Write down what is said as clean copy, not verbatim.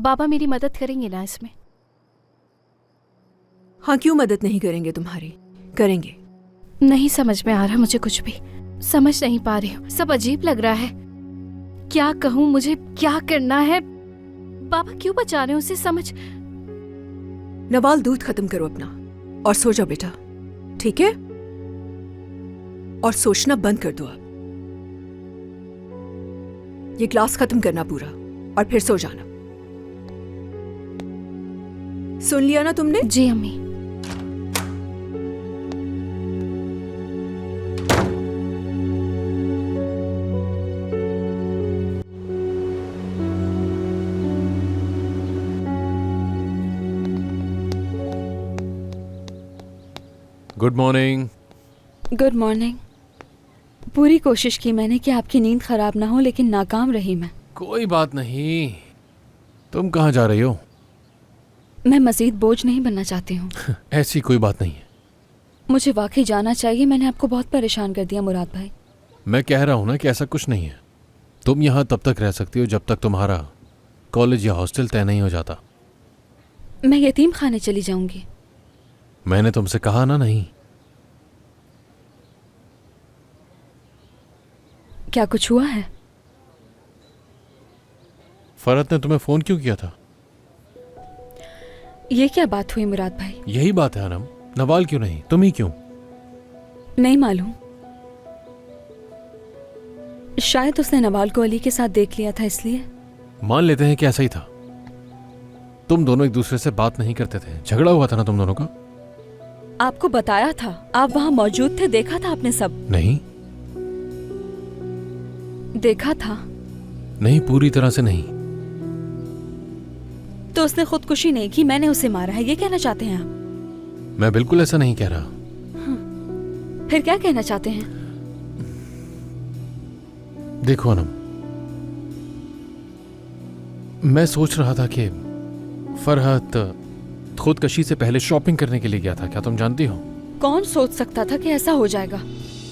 बाबा मेरी मदद करेंगे ना इसमें? हाँ, क्यों मदद नहीं करेंगे तुम्हारी? करेंगे। नहीं समझ में आ रहा मुझे, कुछ भी समझ नहीं पा रही हूँ। सब अजीब लग रहा है। क्या कहूँ, मुझे क्या करना है? बाबा क्यों बचा रहे हैं उसे? समझ। नवाल, दूध खत्म करो अपना और सो जाओ बेटा, ठीक है? और सोचना बंद कर दो अब। ये ग्लास खत्म करना पूरा और फिर सो जाना। सुन लिया ना तुमने? जी अम्मी। Good morning. Good morning. पूरी कोशिश की मैंने कि आपकी नींद खराब ना हो, लेकिन नाकाम रही मैं। कोई बात नहीं। तुम कहाँ जा रही हो? मैं मजीद बोझ नहीं बनना चाहती हूँ। ऐसी कोई बात नहीं है। मुझे वाकई जाना चाहिए। मैंने आपको बहुत परेशान कर दिया मुराद भाई। मैं कह रहा हूँ ना कि ऐसा कुछ नहीं है। तुम यहाँ तब तक रह सकती हो जब तक तुम्हारा कॉलेज या हॉस्टल तय नहीं हो जाता। मैं यतीम खाने चली जाऊंगी। मैंने तुमसे कहा ना नहीं। क्या कुछ हुआ है? फरहत ने तुम्हें फोन क्यों किया था? ये क्या बात हुई मुराद भाई? यही बात है अनम। नवाल क्यों नहीं, तुम ही क्यों? नहीं मालूम। शायद उसने नवाल को अली के साथ देख लिया था, इसलिए। मान लेते हैं कि ऐसा ही था। तुम दोनों एक दूसरे से बात नहीं करते थे, झगड़ा हुआ था ना तुम दोनों का? आपको बताया था, आप वहां मौजूद थे, देखा था आपने सब। नहीं। देखा था? नहीं, पूरी तरह से नहीं। तो उसने खुदकुशी नहीं की, मैंने उसे मारा है, ये कहना चाहते हैं आप? मैं बिल्कुल ऐसा नहीं कह रहा। फिर क्या कहना चाहते हैं? देखो अनम, मैं सोच रहा था कि फरहत खुदकशी से पहले शॉपिंग करने के लिए गया था। क्या तुम जानती हो? कौन सोच सकता था कि ऐसा हो जाएगा?